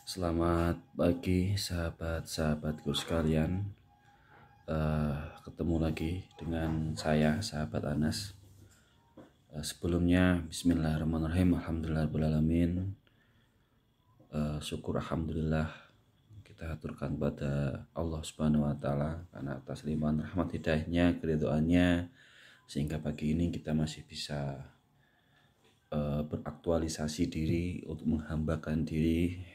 Selamat pagi sahabat-sahabatku sekalian. Ketemu lagi dengan saya, sahabat Anas. Sebelumnya Bismillahirrahmanirrahim. Alhamdulillahirrahmanirrahim. Syukur alhamdulillah kita aturkan pada Allah Subhanahu wa taala karena atas limpahan rahmat hidayahnya, keridhaannya, sehingga pagi ini kita masih bisa beraktualisasi diri untuk menghambakan diri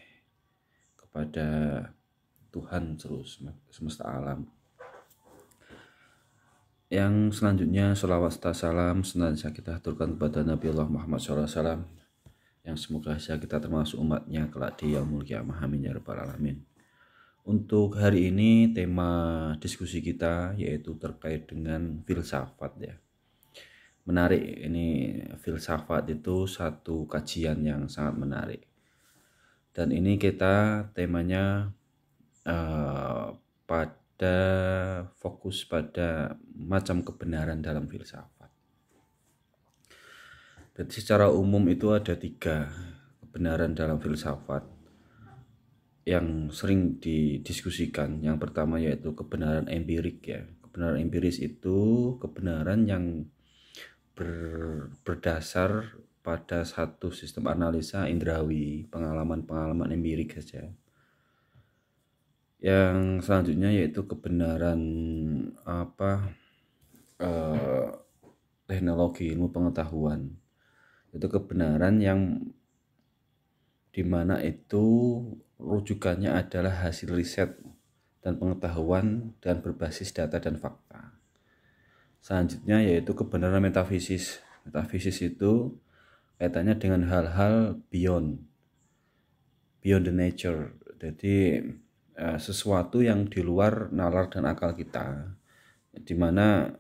kepada Tuhan terus semesta alam. Yang selanjutnya sholawat serta salam senantiasa kita aturkan kepada Nabi Allah Muhammad SAW, yang semoga saja kita termasuk umatnya kelak di yaumul qiyamah, amin ya rabbal alamin. Untuk hari ini tema diskusi kita yaitu terkait dengan filsafat ya. Menarik, ini filsafat itu satu kajian yang sangat menarik. Dan ini kita temanya pada fokus pada macam kebenaran dalam filsafat. Jadi secara umum itu ada 3 kebenaran dalam filsafat yang sering didiskusikan. Yang pertama yaitu kebenaran empirik ya. Kebenaran empiris itu kebenaran yang berdasar pada satu sistem analisa indrawi, pengalaman-pengalaman empirik saja. Yang selanjutnya yaitu kebenaran teknologi, ilmu pengetahuan. Itu kebenaran yang dimana itu rujukannya adalah hasil riset dan pengetahuan dan berbasis data dan fakta. Selanjutnya yaitu kebenaran metafisis. Metafisis itu kaitannya dengan hal-hal beyond the nature. Jadi sesuatu yang di luar nalar dan akal kita, dimana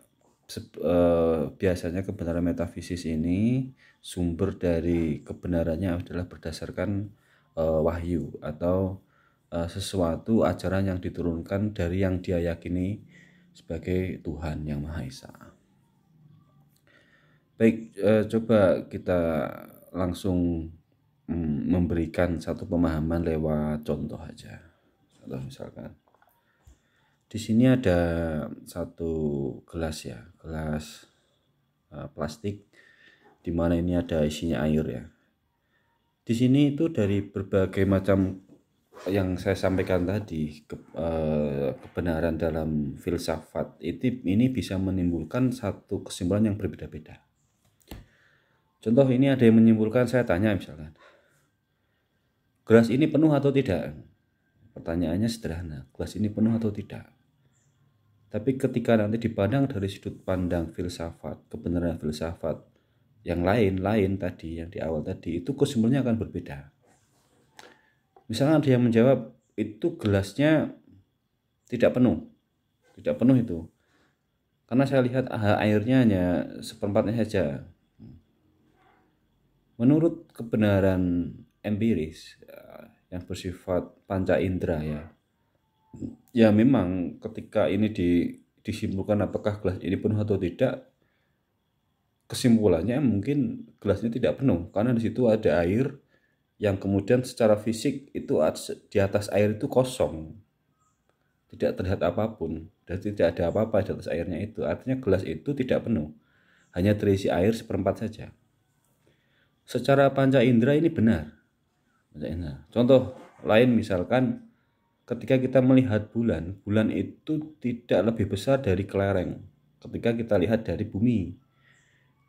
biasanya kebenaran metafisis ini sumber dari kebenarannya adalah berdasarkan wahyu atau sesuatu ajaran yang diturunkan dari yang dia yakini sebagai Tuhan yang Maha Esa. Baik, coba kita langsung memberikan satu pemahaman lewat contoh aja. Contoh misalkan di sini ada satu gelas ya, gelas plastik, di mana ini ada isinya air ya. Di sini itu dari berbagai macam yang saya sampaikan tadi, kebenaran dalam filsafat ini bisa menimbulkan satu kesimpulan yang berbeda-beda. Contoh, ini ada yang menyimpulkan, saya tanya misalkan, gelas ini penuh atau tidak? Pertanyaannya sederhana, gelas ini penuh atau tidak? Tapi ketika nanti dipandang dari sudut pandang filsafat, kebenaran filsafat yang lain tadi, yang di awal tadi, itu kesimpulannya akan berbeda. Misalnya ada yang menjawab, itu gelasnya tidak penuh itu. Karena saya lihat airnya hanya seperempatnya saja. Menurut kebenaran empiris yang bersifat panca indera ya memang ketika ini disimpulkan apakah gelas ini penuh atau tidak, kesimpulannya mungkin gelasnya tidak penuh karena di situ ada air yang kemudian secara fisik itu di atas air itu kosong, tidak terlihat apapun dan tidak ada apa-apa di atas airnya itu. Artinya gelas itu tidak penuh, hanya terisi air seperempat saja. Secara panca indera ini benar. Contoh lain misalkan ketika kita melihat bulan itu tidak lebih besar dari kelereng ketika kita lihat dari bumi.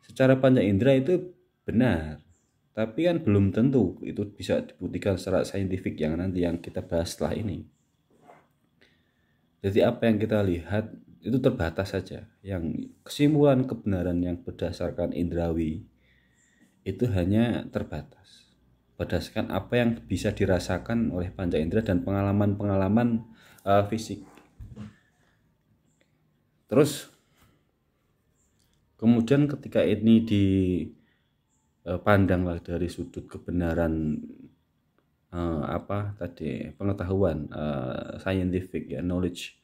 Secara panca indera itu benar, tapi kan belum tentu itu bisa dibuktikan secara saintifik yang nanti yang kita bahas setelah ini. Jadi apa yang kita lihat itu terbatas saja. Yang kesimpulan kebenaran yang berdasarkan indrawi itu hanya terbatas berdasarkan apa yang bisa dirasakan oleh panca indera dan pengalaman-pengalaman fisik. Terus kemudian ketika ini dipandanglah dari sudut kebenaran pengetahuan scientific ya, knowledge,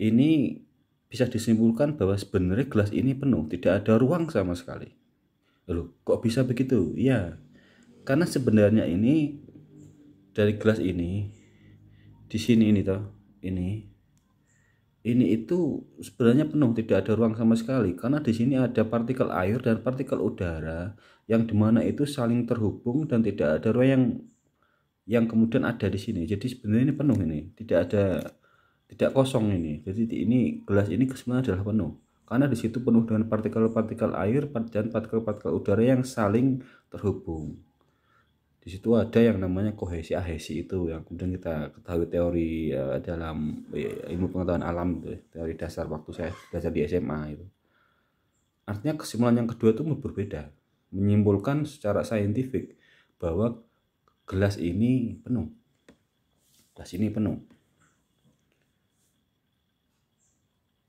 ini bisa disimpulkan bahwa sebenarnya gelas ini penuh, tidak ada ruang sama sekali. Loh, kok bisa begitu? Ya, karena sebenarnya ini dari gelas ini, di sini ini toh, ini itu sebenarnya penuh, tidak ada ruang sama sekali, karena di sini ada partikel air dan partikel udara yang dimana itu saling terhubung dan tidak ada ruang yang kemudian ada di sini. Jadi sebenarnya ini penuh, ini tidak kosong ini. Jadi ini gelas ini sebenarnya adalah penuh, karena di situ penuh dengan partikel-partikel air dan partikel-partikel udara yang saling terhubung. Di situ ada yang namanya kohesi adhesi, itu yang kemudian kita ketahui teori dalam ilmu pengetahuan alam itu, teori dasar waktu saya belajar di SMA itu. Artinya kesimpulan yang kedua itu berbeda, menyimpulkan secara saintifik bahwa gelas ini penuh. Gelas ini penuh.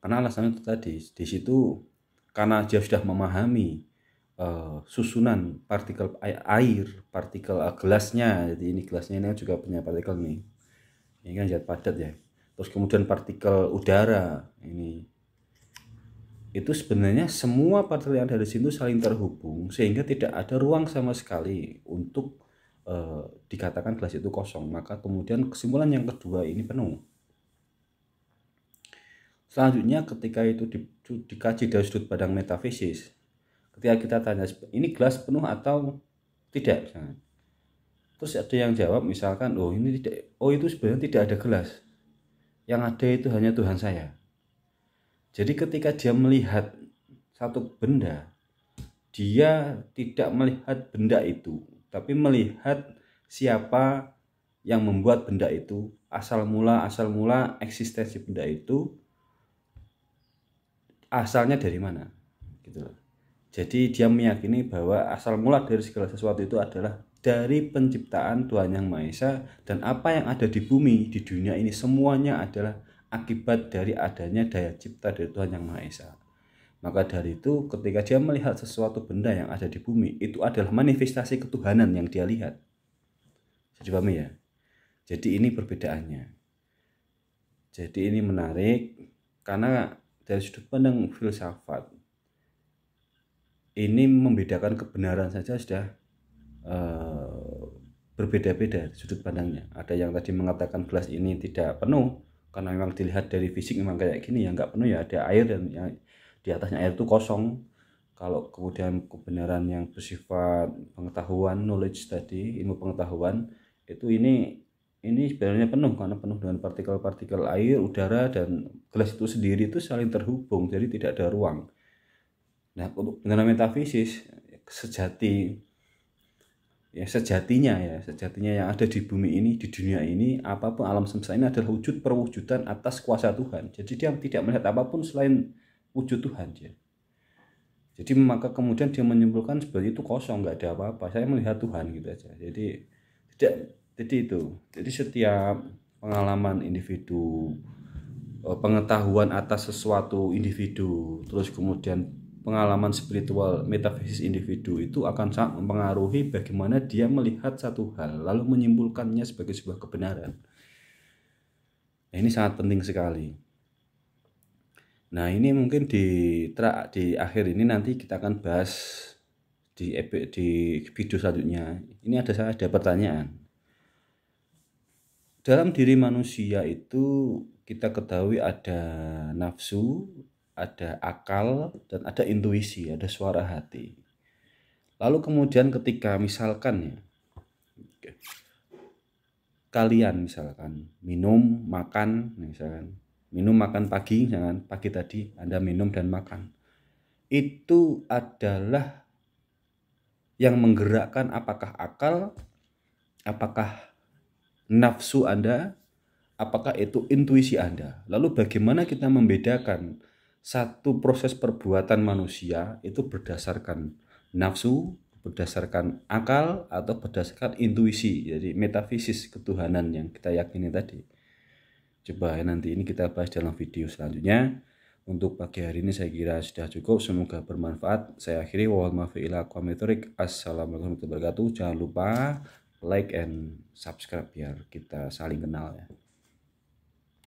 Karena alasannya itu tadi, di situ karena dia sudah memahami susunan partikel air, partikel gelasnya. Jadi ini gelasnya ini juga punya partikel nih. Ini kan zat padat ya. Terus kemudian partikel udara ini. Itu sebenarnya semua partikel yang ada di situ saling terhubung sehingga tidak ada ruang sama sekali untuk dikatakan gelas itu kosong. Maka kemudian kesimpulan yang kedua ini penuh. Selanjutnya ketika itu dikaji dari sudut pandang metafisis, ketika kita tanya ini gelas penuh atau tidak misalkan, terus ada yang jawab misalkan ini tidak, itu sebenarnya tidak ada gelas, yang ada itu hanya Tuhan saya. Jadi ketika dia melihat satu benda, dia tidak melihat benda itu, tapi melihat siapa yang membuat benda itu, asal mula eksistensi benda itu asalnya dari mana gitu loh. Jadi dia meyakini bahwa asal mula dari segala sesuatu itu adalah dari penciptaan Tuhan Yang Maha Esa, dan apa yang ada di bumi, di dunia ini semuanya adalah akibat dari adanya daya cipta dari Tuhan Yang Maha Esa. Maka dari itu ketika dia melihat sesuatu benda yang ada di bumi, itu adalah manifestasi ketuhanan yang dia lihat. Jadi paham ya? Jadi ini perbedaannya. Jadi ini menarik karena dari sudut pandang filsafat ini membedakan kebenaran saja sudah berbeda-beda sudut pandangnya. Ada yang tadi mengatakan gelas ini tidak penuh karena memang dilihat dari fisik memang kayak gini ya, nggak penuh ya, ada air dan yang di atasnya air itu kosong. Kalau kemudian kebenaran yang bersifat pengetahuan, knowledge tadi, ilmu pengetahuan, itu ini sebenarnya penuh karena penuh dengan partikel-partikel air, udara, dan gelas itu sendiri itu saling terhubung, jadi tidak ada ruang. Nah, untuk benar metafisis sejatinya yang ada di bumi ini, di dunia ini, apapun alam semesta ini adalah wujud perwujudan atas kuasa Tuhan. Jadi dia tidak melihat apapun selain wujud Tuhan dia. Jadi maka kemudian dia menyimpulkan seperti itu kosong, nggak ada apa-apa, saya melihat Tuhan gitu aja. Jadi setiap pengalaman individu, pengetahuan atas sesuatu individu, terus kemudian pengalaman spiritual metafisis individu itu akan sangat mempengaruhi bagaimana dia melihat satu hal lalu menyimpulkannya sebagai sebuah kebenaran. Nah, ini sangat penting sekali. Nah, ini mungkin di akhir ini nanti kita akan bahas di video selanjutnya. Ini ada pertanyaan. Dalam diri manusia itu kita ketahui ada nafsu, ada akal, dan ada intuisi, ada suara hati. Lalu kemudian ketika misalkan kalian misalkan minum, makan, makan pagi, misalkan pagi tadi Anda minum dan makan, itu adalah yang menggerakkan apakah akal, apakah nafsu Anda, apakah itu intuisi Anda. Lalu bagaimana kita membedakan satu proses perbuatan manusia itu berdasarkan nafsu, berdasarkan akal, atau berdasarkan intuisi, jadi metafisis ketuhanan yang kita yakini tadi. Coba nanti ini kita bahas dalam video selanjutnya. Untuk pagi hari ini saya kira sudah cukup, semoga bermanfaat. Saya akhiri, wassalamualaikum warahmatullahi wabarakatuh. Jangan lupa like and subscribe biar kita saling kenal ya.